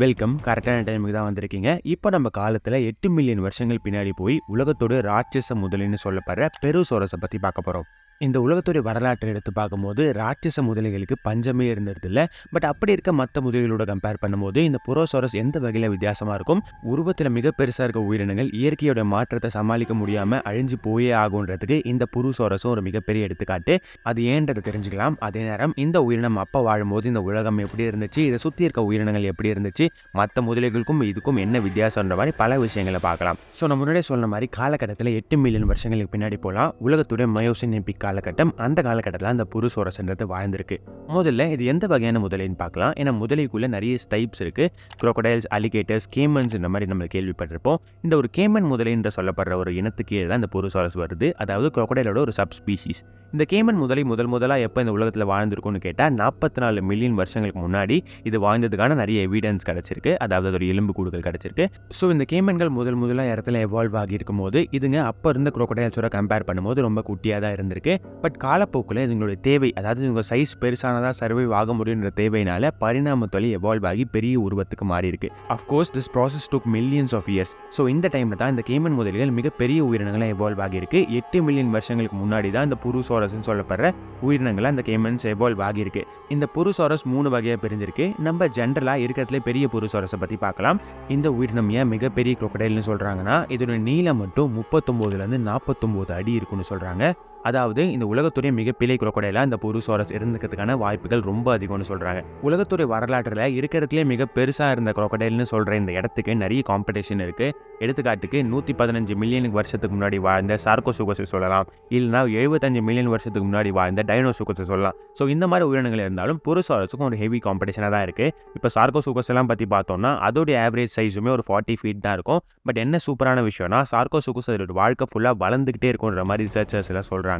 Welcome. கரெக்டான டைமுக்கு தான் வந்திருக்கீங்க. இப்போ நம்ம காலத்துல 8 மில்லியன் வருஷங்கள் பின்னாடி போய் உலகத்தோட ராட்சச முதலைன்னு சொல்லப்படுற பெருசோரஸை பத்தி பார்க்க போறோம். இந்த உலகத்தோட வரலாற்றை எடுத்து பார்க்கும்போது ராட்சச முதலைகளுக்கு பஞ்சமே இருந்ததில்ல. பட் அப்படி இருக்க மற்ற முதலைகளோட கம்பேர் பண்ணும்போது இந்த புரோசோரஸ் எந்த வகையில வித்தியாசமா இருக்கும்? உருவத்துல மிக பெருசா இருக்க உயிரினங்கள் இயற்கையோட மாற்றத்தை சமாளிக்க முடியாம அழிஞ்சு போயே ஆகுன்றதுக்கு இந்த புரோசோரஸும் ஒரு மிகப்பெரிய எடுத்துக்காட்டு. அது ஏன்றது தெரிஞ்சுக்கலாம். அதே நேரம் இந்த உயிரினம் அப்ப வாழும்போது இந்த உலகம் எப்படி இருந்துச்சு, இதை சுத்தி இருக்க உயிரினங்கள் எப்படி இருந்துச்சு, மற்ற முதலைகளுக்கும் இதுக்கும் என்ன வித்தியாசம்ன்ற மாதிரி பல விஷயங்களை பார்க்கலாம். ஸோ நான் முன்னாடியே சொன்ன மாதிரி காலகட்டத்தில் 8 மில்லியன் வருஷங்களுக்கு பின்னாடி போகலாம். உலகத்துடைய மயோசின் எபிக் காலகட்டம். அந்த காலகட்டத்தில் அந்த புரோசோரஸ்ன்றது வாழ்ந்திருக்கு. முதல்ல இது எந்த வகையான முதலைன்னு பார்க்கலாம். ஏன்னா முதலைக்குள்ள நிறைய டைப்ஸ் இருக்கு. குரோக்கடைல்ஸ், அலிகேட்டர்ஸ், கேமன்ஸ் இந்த மாதிரி நம்ம கேள்விப்பட்டிருப்போம். இந்த ஒரு கேமன் முதலை என்று சொல்லப்படுற ஒரு இனத்துக்கு தான் இந்த புரோசோரஸ் வருது. அதாவது குரோக்கடைலோட ஒரு சப் ஸ்பீஷீஸ். இந்த கேமன் முதலை முதலாக எப்போ இந்த உலகத்தில் வாழ்ந்திருக்கும்னு கேட்டால் 44 மில்லியன் வருஷங்களுக்கு முன்னாடி இது வாழ்ந்ததுக்கான நிறைய எவிடன்ஸ் கிடைச்சிருக்கு. அதாவது அதோட எலும்பு கூடுகள் கிடைச்சிருக்கு. ஸோ இந்த கேமன்கள் முதலாக இடத்துல எவால்வ் ஆகியிருக்கும் போது இதுங்க அப்போ இருந்த குரோக்கடைல்ஸோட கம்பேர் பண்ணும்போது ரொம்ப குட்டியாக தான் இருந்திருக்கு. பட் காலப்போக்கில் இதுங்களுடைய தேவை, அதாவது இவங்க சைஸ் பெருசானதாக சர்வைவ் ஆக முடியுன்ற தேவையினால பரிணாமத்தொலி எவால்வ் ஆகி பெரிய உருவத்துக்கு மாறி இருக்கு. Of course this process took millions of years. So இந்த டைமில் தான் இந்த கேமன் முதல்கள் மிகப்பெரிய உயிரினங்களை எவால்வ் ஆகியிருக்கு. 8 மில்லியன் வருஷங்களுக்கு முன்னாடி தான் இந்த புரோசோரஸ்ன்னு சொல்லப்படுற உயிரினங்களை அந்த கேமன்ஸ் எவால்வ் ஆகியிருக்கு. இந்த புரோசோரஸ் 3 வகையாக பிரிஞ்சிருக்கு. நம்ம ஜென்ரலாக இருக்கிறதுல பெரிய புரோசோரஸை பற்றி பார்க்கலாம். இந்த உயிரினம் ஏன் மிகப்பெரிய குரோக்கடைல்னு சொல்கிறாங்கன்னா இதோட நீளம் மட்டும் 39 to 49 அடி இருக்குன்னு சொல்கிறாங்க. அதாவது இந்த உலகத்துடைய மிகப்பெரிய குரோக்கடைலாக இந்த புரோசோரஸ் இருந்துக்கிறதுக்கான வாய்ப்புகள் ரொம்ப அதிகம்னு சொல்கிறாங்க. உலகத்துடைய வரலாற்றில் இருக்கிறதுலே மிக பெருசாக இருந்த குரோக்கடைல்னு சொல்கிற இந்த இடத்துக்கு நிறைய காம்படிஷன் இருக்குது. எடுத்துக்காட்டுக்கு 115 மில்லியன் வருஷத்துக்கு முன்னாடி வாழ்ந்த சார்கோசுகஸை சொல்லலாம், இல்லைனா 75 மில்லியன் வருஷத்துக்கு முன்னாடி வாழ்ந்த டைனோசுகஸை சொல்லலாம். ஸோ இந்த மாதிரி உயிரினங்கள் இருந்தாலும் புரோசோரஸுக்கும் ஒரு ஹெவி காம்படிஷனாக தான் இருக்குது. இப்போ சார்கோசுகஸ் எல்லாம் பற்றி பார்த்தோம்னா அதோடைய ஆவரேஜ் சைஸுமே ஒரு 40 feet தான் இருக்கும். பட் என்ன சூப்பரான விஷயம்னா சார்கோசுகஸ் அதோட வாழ்க்கை ஃபுல்லாக வளர்ந்துக்கிட்டே இருக்குன்ற மாதிரி ரிசர்ச்சர்ஸ் எல்லாம் சொல்கிறாங்க.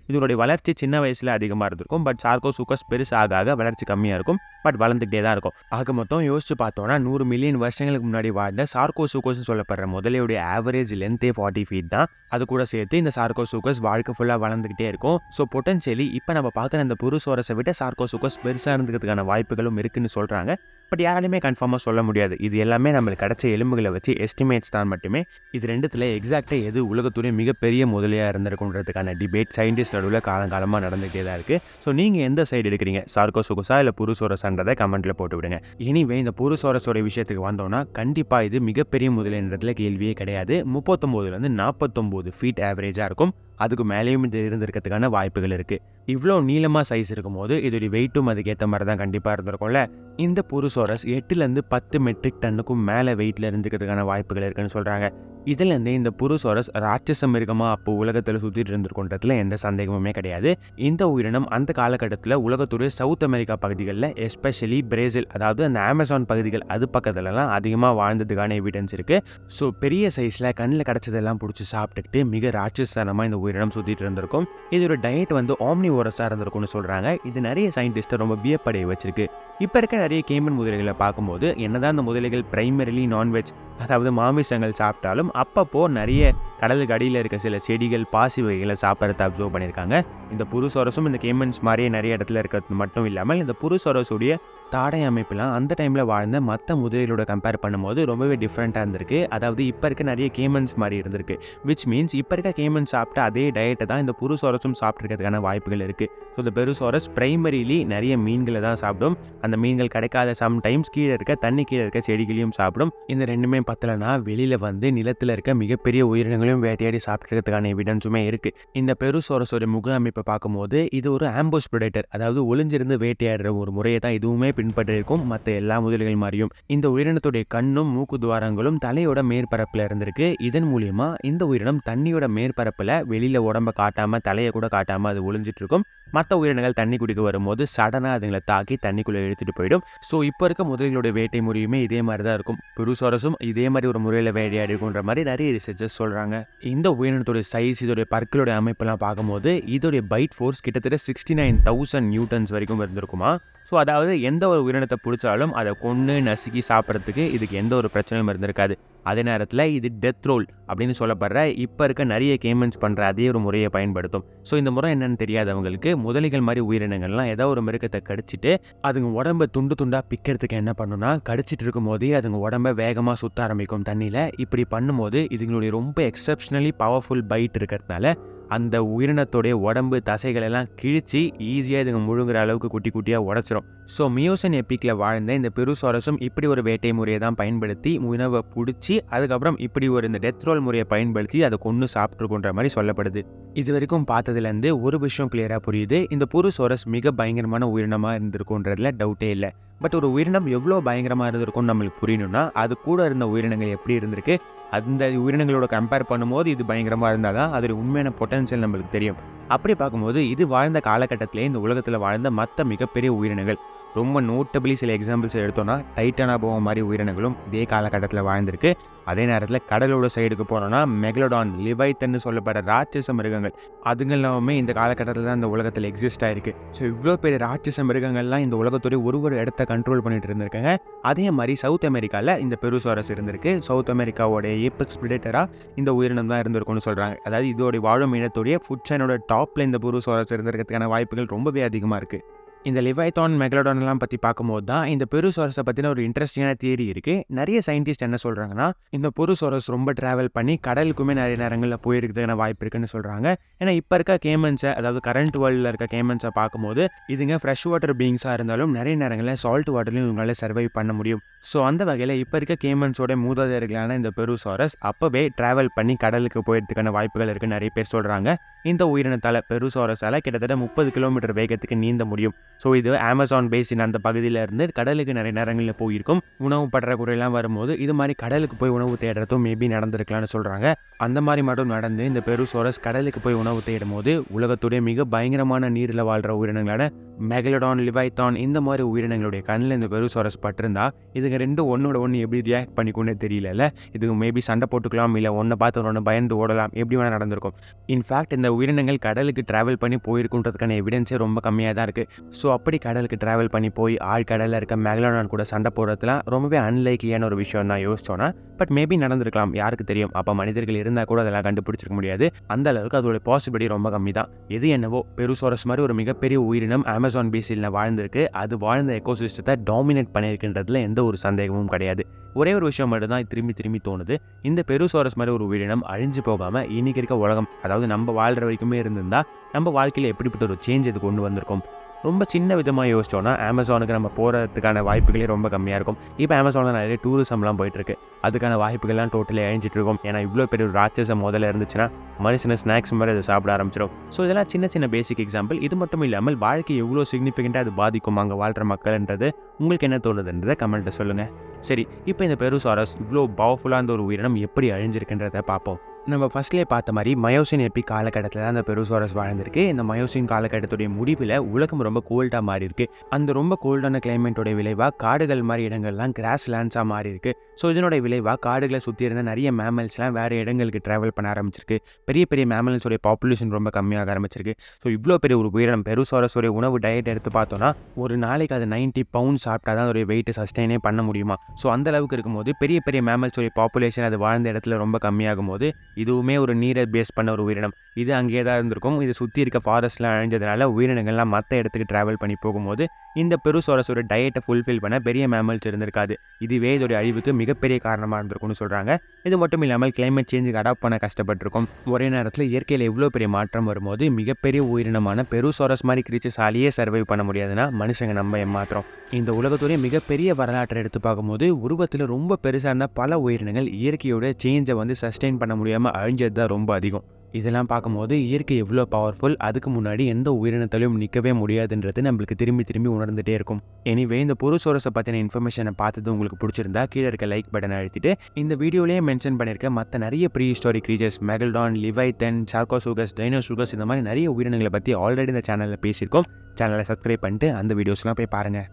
இதனுடைய வளர்ச்சி சின்ன வயசுல அதிகமாக இருந்திருக்கும். பட் சார்கோசுகஸ் பெருசாக வளர்ச்சி கம்மியாக இருக்கும். பட் வளர்ந்துகிட்டே தான் இருக்கும். ஆக மொத்தம் யோசிச்சு பார்த்தோம்னா 100 மில்லியன் வருஷங்களுக்கு முன்னாடி வாழ்ந்த சார்கோசுகஸ் சொல்லப்படுற முதலையுடைய ஆவரேஜ் லென்த்தே 40 feet தான். அது கூட சேர்த்து இந்த சார்கோசுகஸ் வாழ்க்கை ஃபுல்லாக வளர்ந்துகிட்டே இருக்கும். ஸோ பொட்டன்ஷியலி இப்போ நம்ம பார்க்குற இந்த புரோசோரஸை விட சார்கோசுகஸ் பெருசாக இருந்துக்கிறதுக்கான வாய்ப்புகளும் இருக்குன்னு சொல்கிறாங்க. பட் யாராலையுமே கன்ஃபார்மாக சொல்ல முடியாது. இது எல்லாமே நம்மளுக்கு கிடைச்ச எலும்புகளை வச்சு எஸ்டிமேட்ஸ் தான் மட்டுமே. இது ரெண்டுத்தில் எக்ஸாக்டாக எது உலகத்துடைய மிகப்பெரிய முதலையாக இருந்திருக்குன்றதுக்கான டிபேட் சயின்டிஸ்ட் நடுவில் காலங்காலமாக நடந்துகிட்டே தான் இருக்குது. ஸோ நீங்கள் எந்த சைடு எடுக்கிறீங்க, சார்கோசுகஸா இல்லை புரோசோரஸான்றதை கமெண்ட்டில் போட்டு விடுங்க. எனிவே இந்த புரோசோரஸோட விஷயத்துக்கு வந்தோம்னா கண்டிப்பாக இது மிகப்பெரிய முதலைன்றதுல கேள்வியே கிடையாது. 39 to 49 feet ஆவரேஜாக இருக்கும். அதுக்கு மேலேயும் இது இருந்திருக்கிறதுக்கான வாய்ப்புகள் இருக்குது. இவ்வளோ நீளமாக சைஸ் இருக்கும்போது இதோடைய வெயிட்டும் அதுக்கேற்ற மாதிரி தான் கண்டிப்பாக இருந்திருக்கும்ல. இந்த புரோசோரஸ் 8 to 10 மெட்ரிக் டன்னுக்கும் மேலே வெயிட்டில் இருந்துக்கிறதுக்கான வாய்ப்புகள் இருக்குன்னு சொல்கிறாங்க. இதுலேருந்தே இந்த புரோசோரஸ் ராட்சச மிருகமாக அப்போ உலகத்தில் சுற்றிட்டு இருந்திருக்குன்றதுல எந்த சந்தேகமுமே கிடையாது. இந்த உயிரினம் அந்த காலகட்டத்தில் உலகத்துடைய சவுத் அமெரிக்கா பகுதிகளில் எஸ்பெஷலி பிரேசில், அதாவது அந்த அமேசான் பகுதிகள் அது பக்கத்துலலாம் அதிகமாக வாழ்ந்ததுக்கான எவிடன்ஸ் இருக்குது. ஸோ பெரிய சைஸில் கண்ணில் கிடச்சதெல்லாம் பிடிச்சி சாப்பிட்டுக்கிட்டு மிக ராட்சசனமாக இந்த உயிரினம் சுற்றிட்டு இருந்திருக்கும். இதோட டயட் வந்து ஆம்னிவோரஸாக இருந்திருக்கும்னு சொல்கிறாங்க. இது நிறைய சயின்டிஸ்ட்டை ரொம்ப வியப்படைய வச்சிருக்கு. இப்போ இருக்க நிறைய கேமன் முதலைகளை பார்க்கும்போது என்னதான் இந்த முதலைகள் பிரைமரிலி நான்வெஜ், அதாவது மாமிசங்கள் சாப்பிட்டாலும் அப்பப்போ நிறைய கடலுக்கு அடியில் இருக்க சில செடிகள், பாசி வகைகளை சாப்பிட்றத அப்சர்வ் பண்ணியிருக்காங்க. இந்த புரோசோரஸும் இந்த கேமன்ஸ் மாதிரியே நிறைய இடத்துல இருக்கிறது மட்டும் இல்லாமல் இந்த புரோசோரஸுடைய தாடை அமைப்புலாம் அந்த டைமில் வாழ்ந்த மற்ற முதலைகளோட கம்பேர் பண்ணும்போது ரொம்பவே டிஃப்ரெண்ட்டாக இருந்திருக்கு. அதாவது இப்போ இருக்க நிறைய கேமன்ஸ் மாதிரி இருந்திருக்கு. விச் மீன்ஸ் இப்போ இருக்க கேமன்ஸ் சாப்பிட்ட அதே டயட்டை தான் இந்த புரோசோரஸும் சாப்பிட்ருக்கிறதுக்கான வாய்ப்புகள் இருக்குது. ஸோ இந்த பெருசோரஸ் பிரைமரிலி நிறைய மீன்களை தான் சாப்பிடும். அந்த மீன்கள் கிடைக்காத சம்டைம்ஸ் கீழே இருக்க செடிகளையும் சாப்பிடும். இந்த ரெண்டுமே பத்தலைன்னா வெளியில் வந்து நிலத்தில் இருக்க மிகப்பெரிய உயிரினங்களையும் வேட்டையாடி சாப்பிட்றதுக்கான எவிடன்ஸுமே இருக்குது. இந்த பெருசோரஸோட முக அமைப்பை பார்க்கும்போது இது ஒரு ஆம்புஷ் பிரெடேட்டர், அதாவது ஒளிஞ்சிருந்து வேட்டையாடுற ஒரு முறையை தான் இதுவுமே பின்பற்றிருக்கும் மற்ற எல்லா முதலைகள் மாதிரியும். இந்த உயிரினத்துடைய கண்ணும் மூக்கு துவாரங்களும் தலையோட மேற்பரப்பில் இருந்திருக்கு. இதன் மூலியமா இந்த உயிரினம் தண்ணியோட மேற்பரப்பில் வெளியில் உடம்ப காட்டாமல் தலையை கூட காட்டாமல் அது ஒளிஞ்சிட்டு இருக்கும். மற்ற உயிரினங்கள் தண்ணி குடிக்க வரும்போது சடனாக அதுங்களை தாக்கி தண்ணிக்குள்ளே இழுத்துட்டு போயிடும். ஸோ இப்போ இருக்க முதலைகளோட வேட்டை முறையுமே இதே மாதிரி தான் இருக்கும். புரோசோரஸும் இதே மாதிரி ஒரு முறையில் வேட்டையாடி இருக்குன்ற மாதிரி நிறைய ரிசர்ச்சர்ஸ் சொல்கிறாங்க. இந்த உயிரினத்தோட சைஸ், இதோடைய பற்களோட அமைப்பெல்லாம் பார்க்கும்போது இதோடைய பைட் ஃபோர்ஸ் கிட்டத்தட்ட 69,000 நியூட்டன்ஸ் வரைக்கும் இருந்திருக்குமா. ஸோ அதாவது எந்த ஒரு உயிரினத்தை பிடிச்சாலும் அதை கொன்று நசுக்கி சாப்பிட்றதுக்கு இதுக்கு எந்த ஒரு பிரச்சனையும் இருந்திருக்காது. அதே நேரத்தில் இது டெத் ரோல் அப்படின்னு சொல்லப்படுற இப்போ இருக்க நிறைய கேமன்ஸ் பண்ணுற அதே ஒரு முறையை பயன்படுத்தும். ஸோ இந்த முறை என்னன்னு தெரியாதவங்களுக்கு, முதலைகள் மாதிரி உயிரினங்கள்லாம் ஏதோ ஒரு மிருகத்தை கடிச்சிட்டு அதுங்க உடம்பை துண்டு துண்டாக பிக்கிறதுக்கு என்ன பண்ணுன்னா, கடிச்சிட்டு இருக்கும் போதே அதுங்க உடம்பை வேகமாக சுற்ற ஆரம்பிக்கும் தண்ணியில். இப்படி பண்ணும்போது இதுங்களுடைய ரொம்ப எக்ஸப்ஷனலி பவர்ஃபுல் பைட் இருக்கிறதுனால அந்த உயிரினத்தோடைய உடம்பு தசைகள் எல்லாம் கிழிச்சு ஈஸியாக இதுங்க முழுங்குற அளவுக்கு குட்டி குட்டியாக உடச்சிரும். ஸோ மியோசன் எப்பிக்கில் வாழ்ந்த இந்த பெருசாரஸும் இப்படி ஒரு வேட்டை முறையை தான் பயன்படுத்தி உணவை பிடிச்சி அதுக்கப்புறம் இப்படி ஒரு இந்த டெத் ரோல் முறையை பயன்படுத்தி அதை கொன்று சாப்பிட்ருக்குன்ற மாதிரி சொல்லப்படுது. இது வரைக்கும் பார்த்ததுலேருந்து ஒரு விஷயம் கிளியராக புரியுது, இந்த புருசோரஸ் மிக பயங்கரமான உயிரினமாக இருந்திருக்குன்றதுல டவுட்டே இல்லை. பட் ஒரு உயிரினம் எவ்வளோ பயங்கரமாக இருந்திருக்கும்னு நம்மளுக்கு புரியணும்னா அது கூட இருந்த உயிரினங்கள் எப்படி இருந்திருக்கு, அந்த உயிரினங்களோட கம்பேர் பண்ணும்போது இது பயங்கரமாக இருந்தால் தான் அதோட உண்மையான பொட்டன்ஷியல் நம்மளுக்கு தெரியும். அப்படி பார்க்கும்போது இது வாழ்ந்த காலகட்டத்திலே இந்த உலகத்தில் வாழ்ந்த மற்ற மிகப்பெரிய உயிரினங்கள், ரொம்ப நோட்டபிளி சில எக்ஸாம்பிள்ஸ் எடுத்தோன்னா டைட்டானா போக மாதிரி உயிரினங்களும் இதே காலகட்டத்தில் வாழ்ந்திருக்கு. அதே நேரத்தில் கடலோட சைடுக்கு போனோன்னா மெகலோடான், லிவைத்தன்னு சொல்லப்படுற ராட்சச மிருகங்கள், அதுங்கெல்லாமே இந்த காலகட்டத்தில் தான் இந்த உலகத்தில் எக்ஸிஸ்ட் ஆயிருக்கு. ஸோ இவ்வளோ பெரிய ராட்சச மிருகங்கள்லாம் இந்த உலகத்துடைய ஒரு இடத்த கண்ட்ரோல் பண்ணிட்டு இருந்திருக்காங்க. அதே மாதிரி சவுத் அமெரிக்காவில் இந்த பெருசாரஸ் இருந்திருக்கு. சவுத் அமெரிக்காவோடைய ஏபெக்ஸ் பிரெடேட்டராக இந்த உயிரினம் தான் இருந்திருக்கும்னு சொல்கிறாங்க. அதாவது இதோடைய வாழும் இனத்துடைய ஃபுட் செயினோட டாப்பில் இந்த பெருசாரஸ் இருந்திருக்கிறதுக்கான வாய்ப்புகள் ரொம்பவே அதிகமாக இருக்குது. இந்த லிவைத்தான், மெகலோடான்லாம் பற்றி பார்க்கும்போது தான் இந்த பெருசாரஸை பற்றின ஒரு இன்ட்ரெஸ்டிங்கான தியரி இருக்குது. நிறைய சயின்டிஸ்ட் என்ன சொல்கிறாங்கன்னா, இந்த பெருசாரஸ் ரொம்ப ட்ராவல் பண்ணி கடலுக்குமே நிறைய நேரங்களில் போயிருக்கிறதுக்கான வாய்ப்பு இருக்குன்னு சொல்கிறாங்க. ஏன்னா இப்போ இருக்க கேமன்ஸை, அதாவது கரண்ட் வேர்ல்டில் இருக்க கேமன்ஸை பார்க்கும்போது இதுங்க ஃப்ரெஷ் வாட்டர் பீயிங்ஸாக இருந்தாலும் நிறைய நேரங்களில் சால்ட் வாட்டர்லையும் இவங்களால சர்வைவ் பண்ண முடியும். ஸோ அந்த வகையில் இப்போ இருக்க கேமன்ஸோட மூதாதையர்களான இந்த பெருசாரஸ் அப்போவே ட்ராவல் பண்ணி கடலுக்கு போயிருக்கிறதுக்கான வாய்ப்புகள் இருக்குன்னு நிறைய பேர் சொல்கிறாங்க. இந்த உயிரினத்தால், பெருசாரஸால் கிட்டத்தட்ட 30 கிலோமீட்டர் வேகத்துக்கு நீந்த முடியும். ஸோ இது அமேசான் பேசின் அந்த பகுதியில் இருந்து கடலுக்கு நிறைய நேரங்களில் போயிருக்கும். உணவு பற்றாக்குறையெல்லாம் வரும்போது இது மாதிரி கடலுக்கு போய் உணவு தேடுறதும் மேபி நடந்திருக்கலாம்னு சொல்கிறாங்க. அந்த மாதிரி மட்டும் நடந்து இந்த பெருசாரஸ் கடலுக்கு போய் உணவு தேடும் போது உலகத்துடைய மிக பயங்கரமான நீரில் வாழ்கிற உயிரினங்களான மெகலோடான், லிவைத்தான் இந்த மாதிரி உயிரினங்களுடைய கண்ணில் இந்த பெருசாரஸ் பட்டிருந்தா இதுங்க ரெண்டும் ஒன்னோட ஒன்று எப்படி ரியாக்ட் பண்ணிக்கொண்டே தெரியல. இதுங்க மேபி சண்டை போட்டுக்கலாம், இல்லை ஒன்றை பார்த்து ஒன்று பயந்து ஓடலாம், எப்படி வேணால் நடந்திருக்கும். இன்ஃபேக்ட் இந்த உயிரினங்கள் கடலுக்கு ட்ராவல் பண்ணி போயிருக்குன்றதுக்கான எவிடன்ஸே ரொம்ப கம்மியாக தான் இருக்குது. ஸோ அப்படி கடலுக்கு ட்ராவல் பண்ணி போய் ஆழ்கடலில் இருக்க மெகலோடான் கூட சண்டை போடுறதுலாம் ரொம்பவே அன்லைக்லியான ஒரு விஷயம் தான் யோசிச்சோன்னா. பட் மேபி நடந்திருக்கலாம், யாருக்கு தெரியும். அப்போ மனிதர்கள் இருந்தால் கூட அதெல்லாம் கண்டுபிடிச்சிருக்க முடியாது. அந்த அளவுக்கு அதோட பாசிபிலிட்டி ரொம்ப கம்மி தான். எது என்னவோ பெருசாரஸ் மாதிரி ஒரு மிகப்பெரிய உயிரினம் அமேசான் பேசினில் வாழ்ந்திருக்கு. அது வாழ்ந்த எக்கோசிஸ்டத்தை டாமினேட் பண்ணியிருக்கின்றதுல எந்த ஒரு சந்தேகமும் கிடையாது. ஒரே ஒரு விஷயம் மட்டும் தான் திரும்பி திரும்பி தோணுது, இந்த பெருசாரஸ் மாதிரி ஒரு உயிரினம் அழிஞ்சு போகாமல் இன்னைக்கு இருக்க உலகம், அதாவது நம்ம வாழ்கிற வரைக்குமே இருந்திருந்தா நம்ம வாழ்க்கையில் எப்படிப்பட்ட ஒரு சேஞ்ச் இது கொண்டு வந்திருக்கும். ரொம்ப சின்ன விதமாக யோசிச்சோன்னா அமேசானுக்கு நம்ம போகிறதுக்கான வாய்ப்புகளே ரொம்ப கம்மியாக இருக்கும். இப்போ அமேசானில் நிறைய டூரிசம்லாம் போயிட்டுருக்கு. அதுக்கான வாய்ப்புகள்லாம் டோட்டலி அழிஞ்சிட்டு இருக்கும். ஏன்னா இவ்வளோ பெரிய ஒரு ராட்சசம் முதல்ல இருந்துச்சுன்னா மனுஷனை ஸ்நாக்ஸ் மாதிரி அதை சாப்பிட ஆரம்பிச்சிடும். ஸோ இதெல்லாம் சின்ன சின்ன பேசிக் எக்ஸாம்பிள். இது மட்டும் இல்லாமல் வாழ்க்கை எவ்வளோ சிக்னிஃபிகண்ட்டாக அது பாதிக்கும் அங்கே வாழ்கிற மக்கள்ன்றது உங்களுக்கு என்ன தோணுதுன்றதை கமெண்ட்டை சொல்லுங்கள். சரி, இப்போ இந்த பெருசாரஸ் இவ்வளோ பவர்ஃபுல்லான ஒரு உயிரினம் எப்படி அழிஞ்சிருக்குன்றதை பார்ப்போம். நம்ம ஃபர்ஸ்ட்லேயே பார்த்த மாதிரி மயோசின் எப்பி காலகட்டத்தில் தான் அந்த பெருசாரஸ் வாழ்ந்திருக்கு. இந்த மயோசின் காலகட்டத்துடைய முடிவில் உலகம் ரொம்ப கோல்டாக மாறி இருக்கு. அந்த ரொம்ப கோல்டான கிளைமேட்டோட விளைவாக காடுகள் மாதிரி இடங்கள்லாம் கிராஸ் லேண்ட்ஸாக மாறி இருக்கு. ஸோ இதனோட விளைவாக காடுகளை சுற்றி இருந்த நிறைய மேமல்ஸ்லாம் வேறு இடங்களுக்கு ட்ராவல் பண்ண ஆரம்பிச்சிருக்கு. பெரிய பெரிய மேமல்ஸோடைய பாப்புலேஷன் ரொம்ப கம்மியாக ஆரம்பிச்சிருக்கு. ஸோ இவ்வளோ பெரிய ஒரு உயிரினம் பெருசாரஸோடைய உணவு டயட் எடுத்து பார்த்தோன்னா ஒரு நாளைக்கு அது 90 பவுண்ட்ஸ் சாப்பிட்டா தான் அதோடைய வெயிட் சஸ்டெயினே பண்ண முடியுமா. ஸோ அந்த அளவுக்கு இருக்கும்போது பெரிய பெரிய மேமல்ஸோடைய பாப்புலேஷன் அது வாழ்ந்த இடத்துல ரொம்ப கம்மியாகும் போது இதுவுமே ஒரு நீரை பேஸ் பண்ண ஒரு உயிரினம். இது அங்கேயே தான் இருந்திருக்கும். இது சுற்றி இருக்க ஃபாரஸ்ட்லாம் அழிஞ்சதுனால உயிரினங்கள்லாம் மற்ற இடத்துக்கு ட்ராவல் பண்ணி போகும்போது இந்த பெருசாரஸோட டயட்டை ஃபுல்ஃபில் பண்ண பெரிய மேமல்ஸ் இருந்திருக்காது. இதுவே இதோடைய அழிவுக்கு மிகப்பெரிய காரணமாக இருந்திருக்கும்னு சொல்கிறாங்க. இது மட்டும் இல்லாமல் கிளைமேட் சேஞ்சுக்கு அடாப்ட் பண்ண கஷ்டப்பட்டிருக்கும். ஒரே நேரத்தில் இயற்கையில் எவ்வளோ பெரிய மாற்றம் வரும்போது மிகப்பெரிய உயிரினமான பெருசாரஸ் மாதிரி கிரீச்சர்ஸாலேயே சர்வைவ் பண்ண முடியாதுன்னா மனுஷங்க நம்ம ஏமாத்திரம். இந்த உலகத்துடைய மிகப்பெரிய வரலாற்றை எடுத்து பார்க்கும்போது உருவத்தில் ரொம்ப பெருசாக இருந்த பல உயிரினங்கள் இயற்கையோட சேஞ்சை சஸ்டெயின் பண்ண முடியாமல் அழிஞ்சது தான் ரொம்ப அதிகம். இதெல்லாம் பார்க்கும்போது இயற்கை எவ்வளோ பவர்ஃபுல், அதுக்கு முன்னாடி எந்த உயிரினத்தாலையும் நிற்கவே முடியாதுன்றது நம்மளுக்கு திரும்பி திரும்பி உணர்ந்துகிட்டே இருக்கும். எனிவே இந்த பெருசாரஸை பற்றின இன்ஃபர்மேஷனை பார்த்தது உங்களுக்கு பிடிச்சிருந்தா கீழே இருக்க லைக் பட்டனை அழுத்திட்டு இந்த வீடியோலேயே மென்ஷன் பண்ணியிருக்க மற்ற நிறைய ப்ரீ ஹிஸ்டாரிக் கிரீச்சர்ஸ் மெகல்டான், லிவைத்தன், சார்கோசூகஸ், டைனோசூகஸ் இந்த மாதிரி நிறைய உயிரினங்களை பற்றி ஆல்ரெடி இந்த சேனலில் பேசியிருக்கோம். சேனலை சப்ஸ்கிரைப் பண்ணிட்டு அந்த வீடியோஸ்லாம் போய் பாருங்கள்.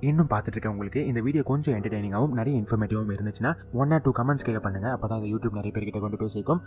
இன்னும் பார்த்துட்டு இருக்க உங்களுக்கு இந்த வீடியோ கொஞ்சம் என்டர்டெய்னிங்காகவும் நிறைய இன்ஃபர்மேட்டிவாகவும் இருந்துச்சுன்னா 1 or 2 கமெண்ட்ஸ் கீழே பண்ணுங்கள். அப்போ தான் அந்த யூடியூப் நிறைய பேர்கிட்ட கொண்டு போய் சேர்க்கும்.